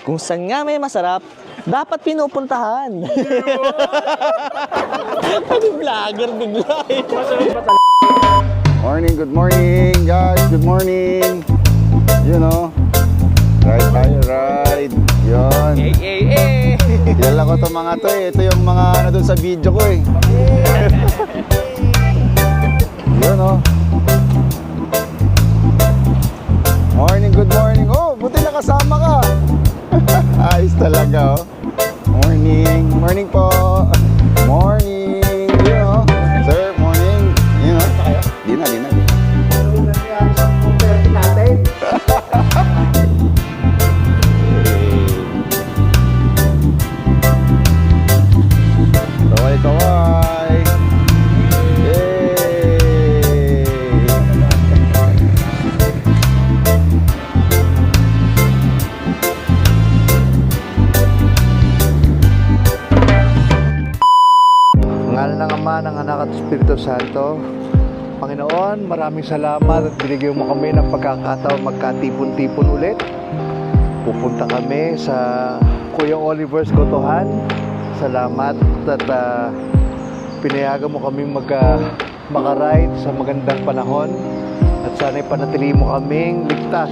Kung saan nga may masarap, dapat pinupuntahan. Ano vlogger bigla eh. Morning, good morning guys, good morning. You know, ride tayo, ride. Yun. Kilala ko itong mga to eh. Ito yung mga ano dun sa video ko eh. Yun oh. Morning, good morning. Oh, buti nakasama ka. Ayos talaga oh. Morning, morning po. Morning. Yun oh. Sir, morning. Yun oh. Di na. Kaway. Yay! Ngalan ng Ama, ng Anak at Espiritu Santo. Panginoon, maraming salamat at binigyan mo kami ng pagkakataon magkatipon-tipon ulit. Pupunta kami sa Kuya Oliver's Gotohan. Salamat at pinayagan mo kaming makaride sa magandang panahon at sana'y panatilihin mo kaming ligtas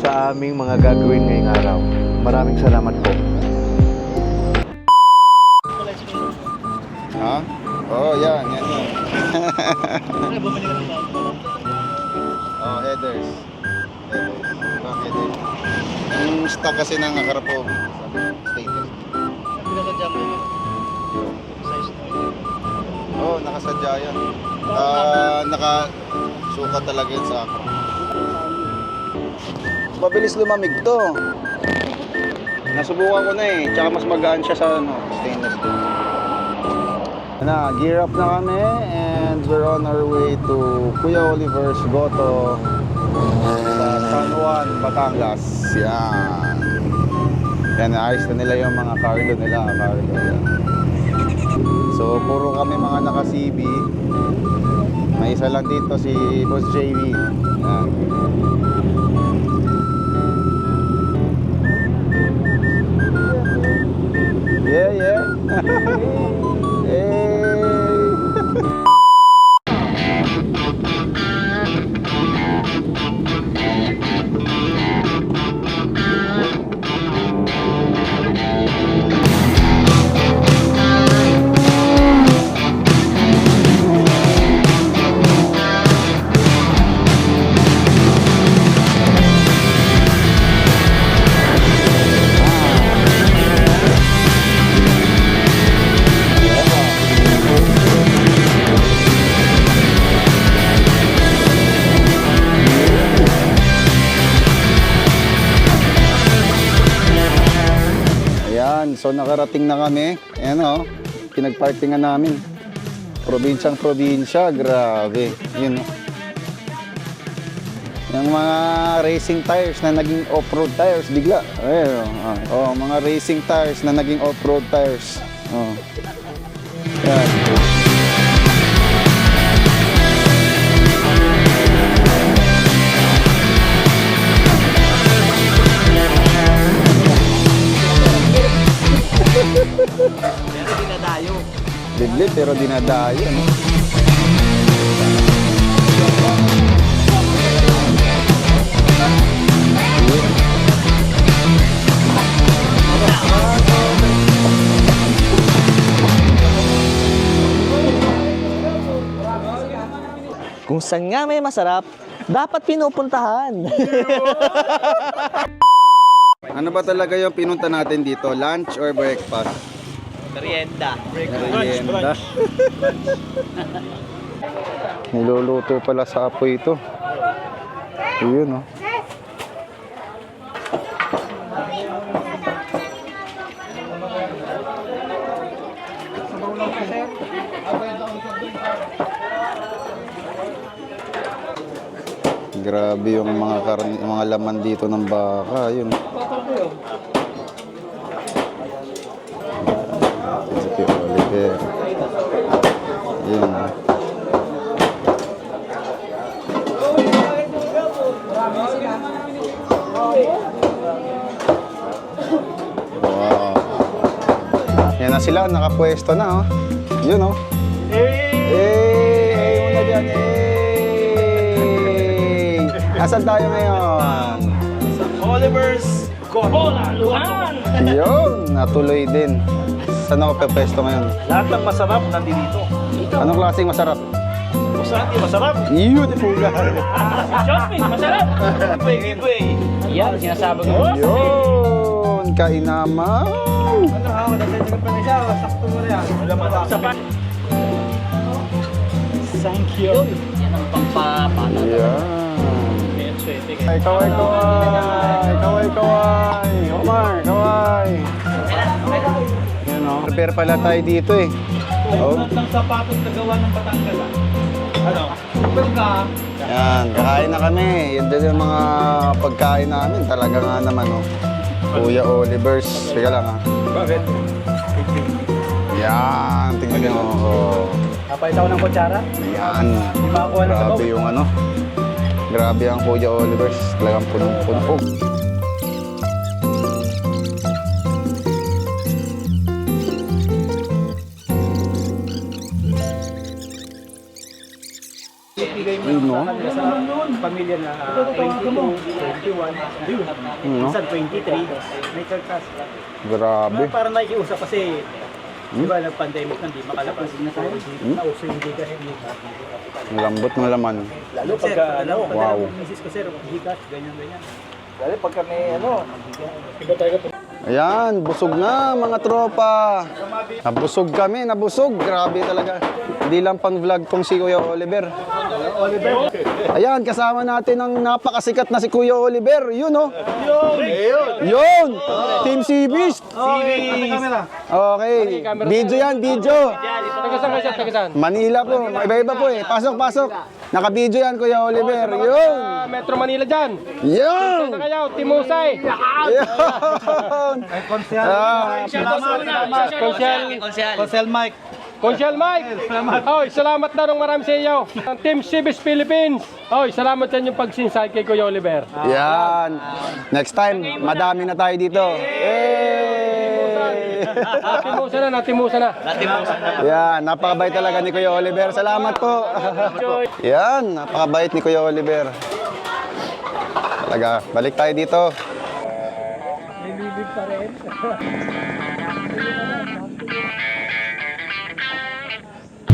sa aming mga gagawin ngayong araw. Maraming salamat po. Ha? Oh, yan. Oh, headers. Headers. Yung stock kasi ng Akarapo. Stated. Oh, nakasadya yan. Nakasukat talaga yan sa akin. Mabilis lumamig to. Nasubukan ko na eh. Tsaka mas magaan siya sa stainless steel. Gear up na kami and we're on our way to Kuya Oliver's Goto sa San Juan, Batangas. Yan. Yan, ayos na nila yung mga cargo nila. So, puro kami mga naka-CB. May isa lang dito si Boss JV. Yan. Yeah. Hey. So nakarating na kami. Ayan o, pinagparkingan namin. Probinsyang probinsya, grabe. Yun o. Yung mga racing tires na naging off-road tires, bigla. Ayun o. Mga racing tires na naging off-road tires. Yan. Pero dinadayo. Biblit pero dinadayo, no? Kung saan nga may masarap, dapat pinupuntahan. Ano ba talaga yung pinunta natin dito? Lunch or breakfast? Merienda. Merienda. Niluluto pala sa apoy ito. Ayun, oh. Grabe yung mga karne, mga laman dito ng baka, yun. Si Oliver. Yun. na sila, nakapwesto na, oh. Yun, oh. Hey! Muna dyan, hey! Asan tayo ngayon? Oliver's Bolaluhan! Yun, natuloy din. Saan ako pwesto ngayon? Lahat ng masarap nandito. Anong klaseng masarap? Kung saan di masarap? Beautiful guy! Josephine, masarap! Giveaway! Yan, sinasabi ko. Yun, kainama. Ano ha? Nagdadagdag pa na siya. Sakto mo na yan. Wala pa. Thank you. Yan ang pampapata. Yan. Ay, kaway. Omar, kaway. Yan, oh. Prepare pala tayo dito, eh. Oh. Ng sapatos na gawa ng Batangas. Ano? Pagka. Yan, kakain na kami. Yan din yung mga pagkain namin. Talaga nga naman, oh. Kuya Oliver's. Sige lang, ha. Bakit? Yan, tingnan nyo. Oh. Napait ako ng kutsara. Yan. Di makakuha ng sabaw. Grabe yung ano. Grabe ang Kuya Oliver's. Talagang punong-puno. Ibigay mo Ayun, no? sa pamilya na 22, 21, minsan 23, may karkas. Grabe. Parang nakikiusap kasi, di ba, nag-pandemic na, di makalabas. Nauso yung Gcash. Ang lambot ng laman. Lalo pagka, Wow. misis ko, sir, Gcash, ganyan. Lalo pagka may ano, Iba talaga po. Ayan, busog na mga tropa. Nabusog kami, nabusog. Grabe talaga. Hindi lang pang vlog tong si Kuya Oliver. Ayan, kasama natin ang napakasikat na si Kuya Oliver. Yun, oh. Yun! Team Seabeast. Okay. Video yan, video. tagasan ka siya, tagasan. Manila po. Iba-iba po eh. Pasok, pasok. Naka-video yan, Kuya Oliver. Yun! Metro Manila dyan. Yun! Sa kayo, Timusay. Yun! Consel Mike. Consyal Mike. Oy, salamat na nung marami sa iyo. Team Cibis Philippines. Oy, salamat sa inyong pagsinsay kay Kuya Oliver. Yan. Next time, madami na tayo dito. Hey! Natimusa na. Yan, napakabait talaga ni Kuya Oliver. Salamat po. Yan, napakabait ni Kuya Oliver. Talaga, balik tayo dito.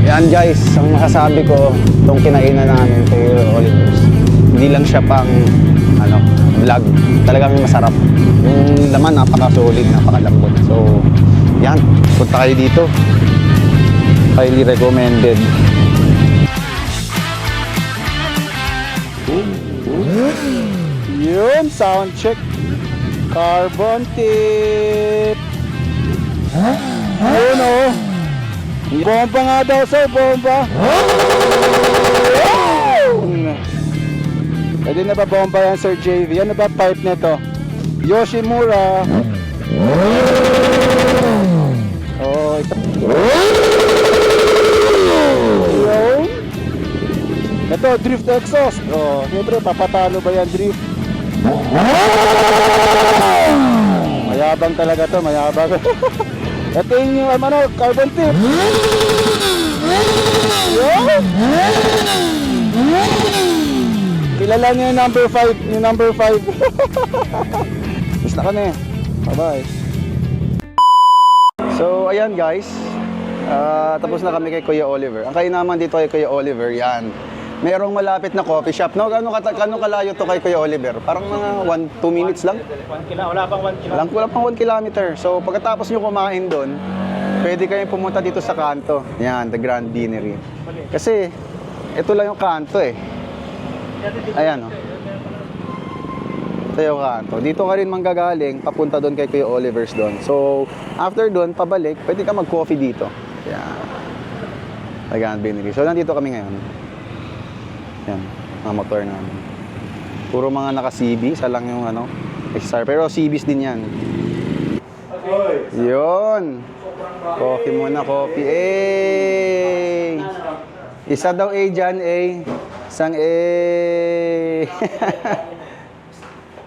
Yan guys, ang masasabi ko, itong kinainan namin kay Oliver's, hindi lang siya pang vlog. Talagang masarap. Yung laman, napaka-solid, napaka-lambot. So, yan, punta kayo dito. Highly recommended. Yun, sound check. Carbon tip. Yun, oh. Bomba nga daw, sir, bomba. Pwede na ba bomba yan, Sir JV? Ano ba pipe nito? Yoshimura. Oh, ito. Yun. Ito, drift exhaust. Oh, siyempre, papatalo ba yan, drift? Mayabang talaga to, mayabang. Ito yung carbon tip. Kilala niyo yung number 5. Yung number 5. Basta ka na eh. Bye-bye. So, ayan guys. Tapos na kami kay Kuya Oliver. Ang kainaman dito kay Kuya Oliver, yan. Merong malapit na coffee shop. No, gano'ng kalayo to kay Kuya Oliver? Parang mga 1-2 minutes lang. Wala pang 1 kilo. Wala pang 1 kilometer. So pagkatapos nyo kumain doon, pwede kayong pumunta dito sa kanto. Yan, the Grand Beanery. Kasi ito lang yung kanto eh. Ayan, oh. Ito yung kanto. Dito ka rin manggagaling, papunta doon kay Kuya Oliver's doon. So after doon, pabalik, pwede ka mag-coffee dito. Yan. The Grand Beanery. So nandito kami ngayon. Yan, mga motor namin. Puro mga naka-CB, isa lang yung XR. Pero CBs din yan. Yun. Coffee muna, coffee. Eh! Isa daw A dyan, A. Isang A.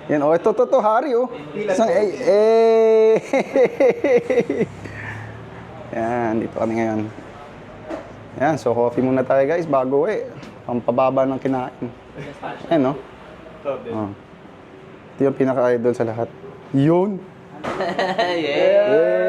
Yan, oh, ito, Hari, oh. Isang A. Yan, dito kami ngayon. Yan, so coffee muna tayo guys bago pampababa ng kinain. Ayan, no? Oh. Ito yung pinaka-idol sa lahat. Yun! Yeah!